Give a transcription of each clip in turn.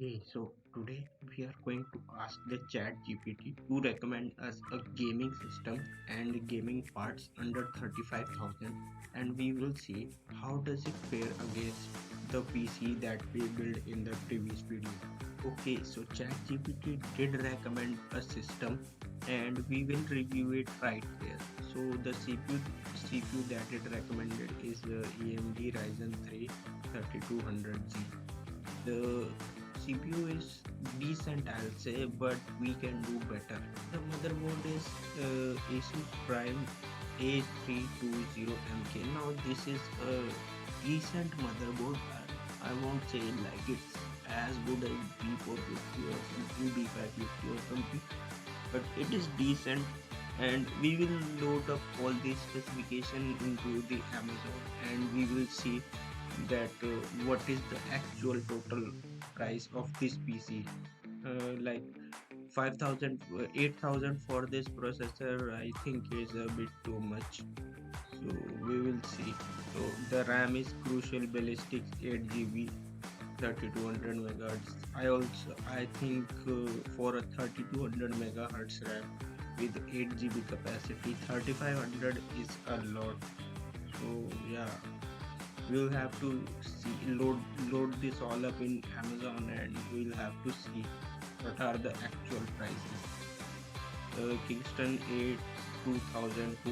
Okay, so today we are going to ask the chat GPT to recommend us a gaming system and gaming parts under 35,000, and we will see how does it fare against the PC that we built in the previous video. Okay, so chat GPT did recommend a system and we will review it right here. So the CPU that it recommended is the AMD Ryzen 3 3200G. The CPU is decent, I'll say, but we can do better. The motherboard is Asus Prime A320MK. Now this is a decent motherboard. I won't say like it's as good as B450 or something, B550 or something, but it is decent. And we will load up all these specification into the Amazon, and we will see that what is the actual total price of this PC. Like 5,000, 8,000 for this processor, I think is a bit too much. So we will see. So the RAM is Crucial Ballistics 8 GB, 3200 megahertz. I think for a 3200 megahertz RAM with 8 GB capacity, 3500 is a lot. So yeah, we'll have to see load this all up in Amazon, and we'll have to see what are the actual prices. Kingston 8 2000 to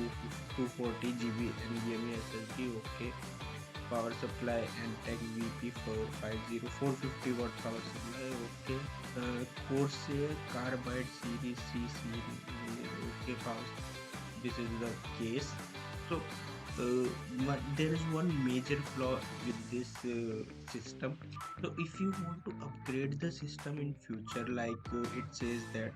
240 GB NVMe SSD. Okay. Power supply and tech VP 450 450 watt power supply. Okay. Corsair Carbide Series C series. Okay. Power. This is the case. So but there is one major flaw with this system. So if you want to upgrade the system in future, like it says that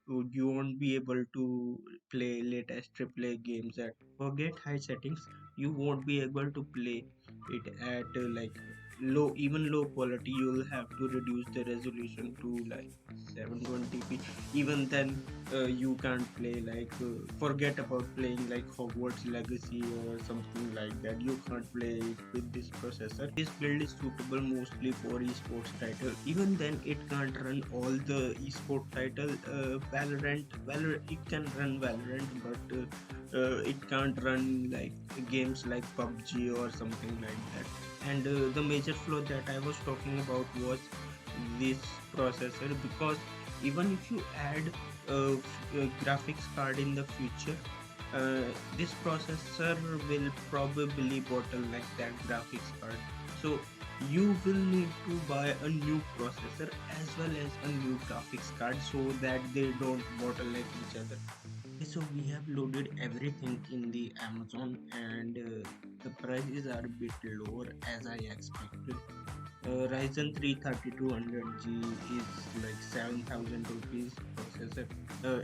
you won't be able to play latest AAA games at forget high settings. You won't be able to play it at like low quality. You will have to reduce the resolution to like 720p. Even then, you can't play like forget about playing like Hogwarts Legacy or something like that. You can't play it with this processor. This build is suitable mostly for esports title. Even then, it can't run all the esport title. Valorant, it can run Valorant, but it can't run like games like PUBG or something like that. And the major flaw that I was talking about was this processor, because even if you add a graphics card in the future, uh, this processor will probably bottleneck that graphics card. So you will need to buy a new processor as well as a new graphics card so that they don't bottleneck each other. So we have loaded everything in the Amazon, and the prices are a bit lower as I expected. Ryzen 3 3200G is like 7,000 rupees processor.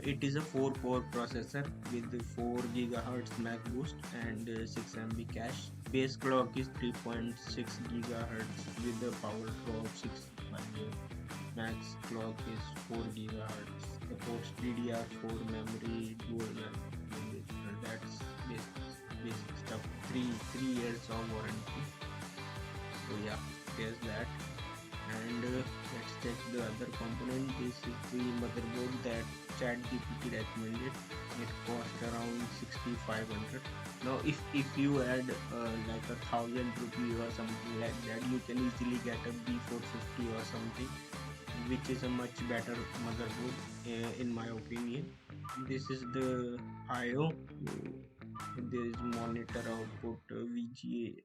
It is a 4 core processor with 4 gigahertz max boost and 6 MB cache. Base clock is 3.6 gigahertz with the power draw of 6. Max clock is 4 gigahertz. Supports DDR4 memory, dual memory. That's basic stuff. Three years of warranty. So yeah, there's that. And let's check the other component. This is the motherboard that ChatGPT recommended. It cost around 6,500. Now if you add like 1,000 rupee or something like that, you can easily get a B450 or something, which is a much better motherboard in my opinion. This is the IO. There is monitor output, VGA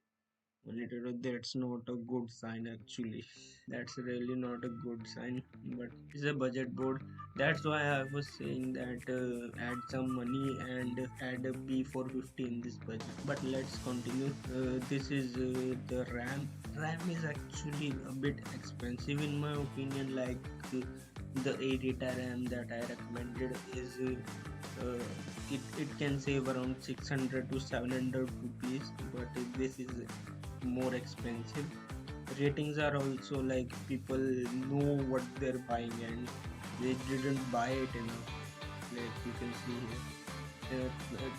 monitor. That's not a good sign actually. That's really not a good sign, but it's a budget board. That's why I was saying that add some money and add a B450 in this budget. But let's continue. This is the RAM. RAM is actually a bit expensive in my opinion. Like the 8 RAM that I recommended is it can save around 600 to 700 rupees, but this is more expensive. Ratings are also like people know what they're buying and they didn't buy it enough, like you can see here.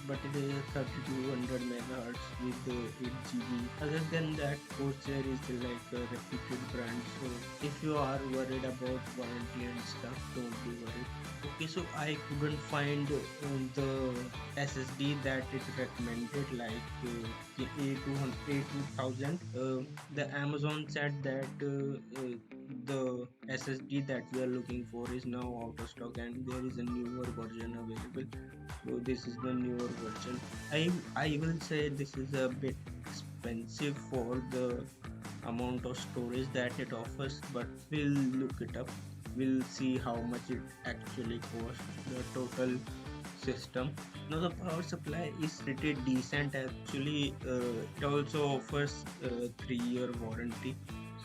but it is 3200 megahertz with 8 GB. Other than that, Corsair is like a reputed brand. So if you are worried about warranty and stuff, don't be worried. Okay, so I couldn't find the SSD that it recommended, like the A2000. The Amazon said that the SSD that we are looking for is now out of stock and there is a newer version available. So this is the newer version. I will say this is a bit expensive for the amount of storage that it offers, but we'll look it up. We'll see how much it actually costs, the total system. Now the power supply is pretty decent actually. It also offers a 3-year warranty.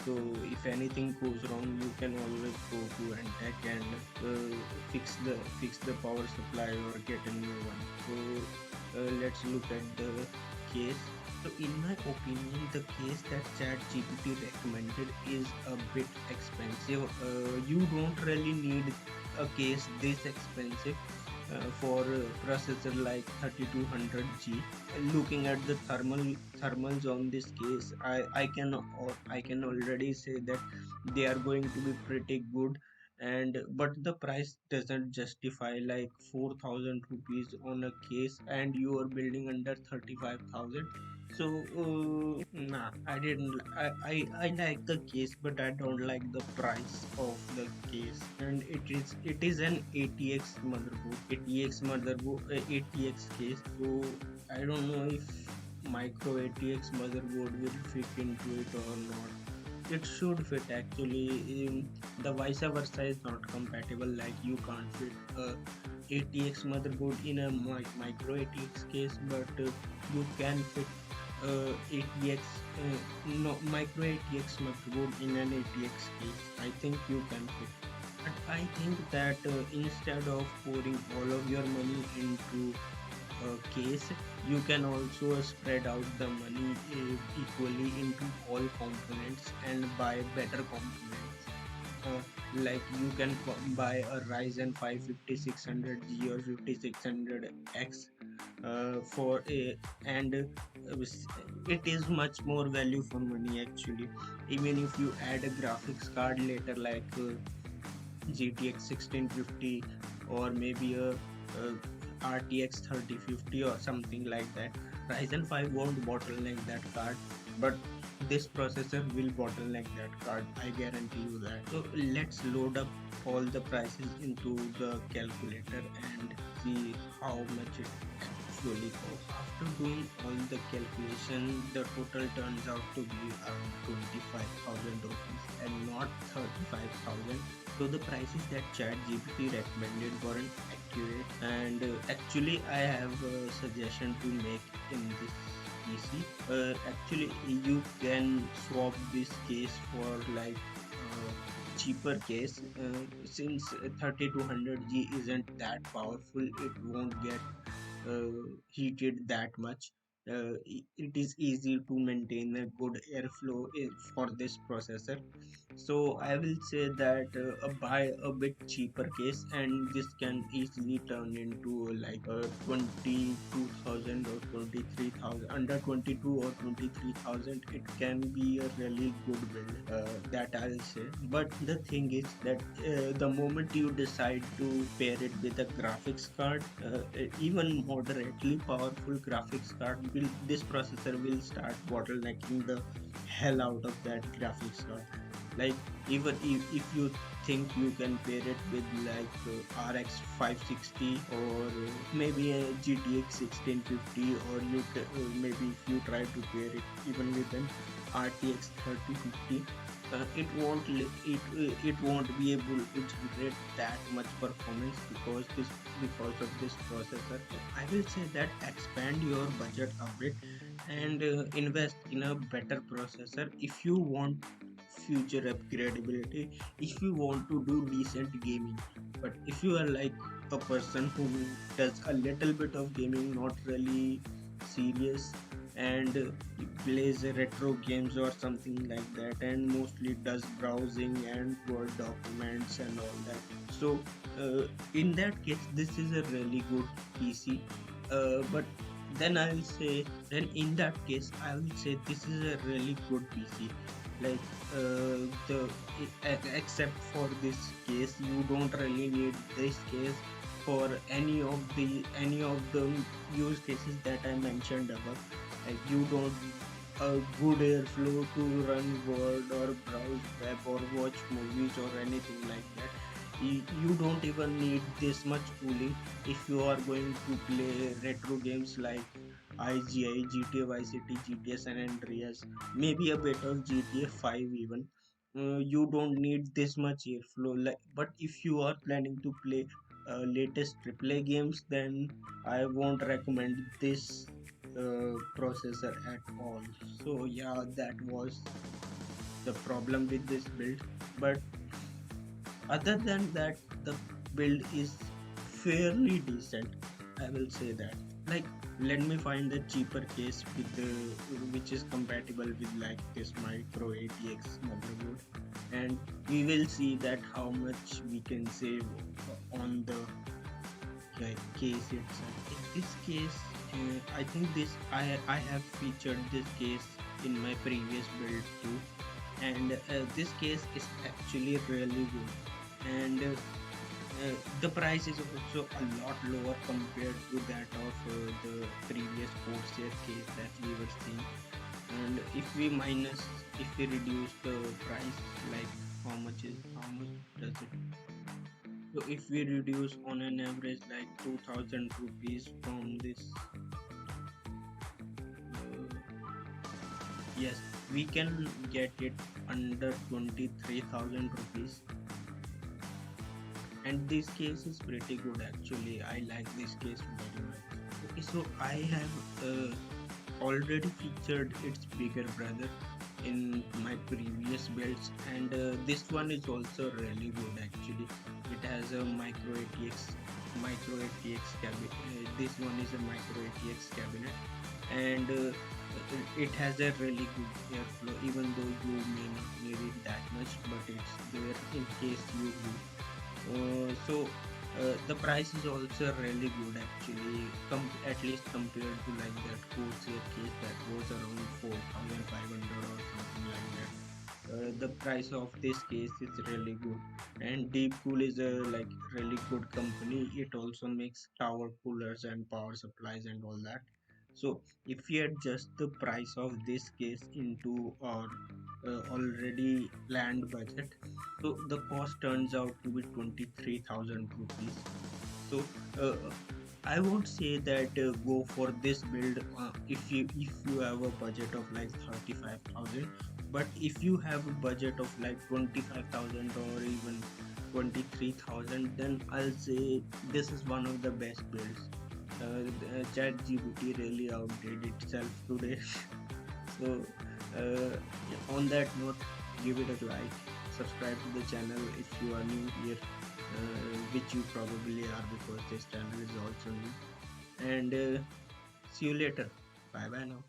So if anything goes wrong, you can always go to Antec and fix the power supply or get a new one. So let's look at the case. So in my opinion, the case that ChatGPT recommended is a bit expensive. You don't really need a case this expensive for processor like 3200G. Looking at the thermals on this case, I can already say that they are going to be pretty good. And but the price doesn't justify like 4000 rupees on a case and you are building under 35,000. So nah, I didn't. I like the case, but I don't like the price of the case. And it is an ATX case. So I don't know if micro ATX motherboard will fit into it or not. It should fit actually. The vice versa is not compatible. Like you can't fit a ATX motherboard in a micro ATX case, but you can fit ATX no micro ATX motherboard in an ATX case. I think you can fit. But I think that instead of pouring all of your money into case, you can also spread out the money equally into all components and buy better components. Like you can buy a Ryzen 5 5600G or 5600X for a and it is much more value for money actually. Even if you add a graphics card later like GTX 1650 or maybe a RTX 3050 or something like that. Ryzen 5 won't bottleneck that card, but this processor will bottleneck that card. I guarantee you that. So let's load up all the prices into the calculator and see how much it actually costs. After doing all the calculation, the total turns out to be around 25,000 rupees and not 35,000. So the prices that ChatGPT recommended weren't accurate, and actually I have a suggestion to make in this PC. Actually, you can swap this case for like cheaper case. Since 3200G isn't that powerful, it won't get heated that much. It is easy to maintain a good airflow for this processor. So I will say that buy a bit cheaper case and this can easily turn into like 22,000 or 23,000. Under 22 or 23,000 it can be a really good build, that I'll say. But the thing is that the moment you decide to pair it with a graphics card, even moderately powerful graphics card, this processor will start bottlenecking the hell out of that graphics card. Like even if you think you can pair it with like RX 560 or maybe a GTX 1650, or maybe if you try to pair it even with an RTX 3050, it won't be able to generate that much performance because of this processor. So I will say that expand your budget a bit and invest in a better processor if you want future upgradability, if you want to do decent gaming. But if you are like a person who does a little bit of gaming, not really serious, and plays retro games or something like that, and mostly does browsing and word documents and all that, so in that case this is a really good PC. But then I will say, then in that case, I will say this is a really good PC. Like the except for this case, you don't really need this case for any of the use cases that I mentioned above. Like you don't a good airflow to run Word or browse web or watch movies or anything like that. You don't even need this much cooling if you are going to play retro games like IGI, GTA Vice City, GTA San Andreas, maybe a bit of GTA 5 even. You don't need this much airflow. Like, but if you are planning to play latest AAA games, then I won't recommend this processor at all. So yeah, that was the problem with this build. But other than that, the build is fairly decent. I will say that. Like, let me find the cheaper case with the which is compatible with like this micro ATX motherboard, and we will see that how much we can save on the case itself. In this case, I think I have featured this case in my previous build too, and this case is actually really good, and the price is also a lot lower compared to that of the previous Corsair case that we were seeing. And if we reduce the price, like how much does it? So if we reduce on an average like 2000 rupees from this, yes, we can get it under 23,000 rupees, and this case is pretty good actually. I like this case very much. Okay, so I have already featured its bigger brother in my previous builds, and this one is also really good actually. It has a micro ATX cabinet. This one is a micro ATX cabinet, and it has a really good airflow, even though you may not need it that much, but it's there in case you do. The price is also really good actually, at least compared to like that Corsair case that was around 4,500 or something like that. The price of this case is really good, and Deepcool is a like really good company. It also makes tower coolers and power supplies and all that. So if we adjust the price of this case into our already planned budget, so the cost turns out to be 23,000 rupees. So I would say that go for this build if you have a budget of like 35,000. But if you have a budget of like 25,000 or even 23,000, then I'll say this is one of the best builds. Chat GPT really outdid itself today. So, on that note, give it a like, subscribe to the channel if you are new here, which you probably are because this channel is also new. And see you later. Bye bye now.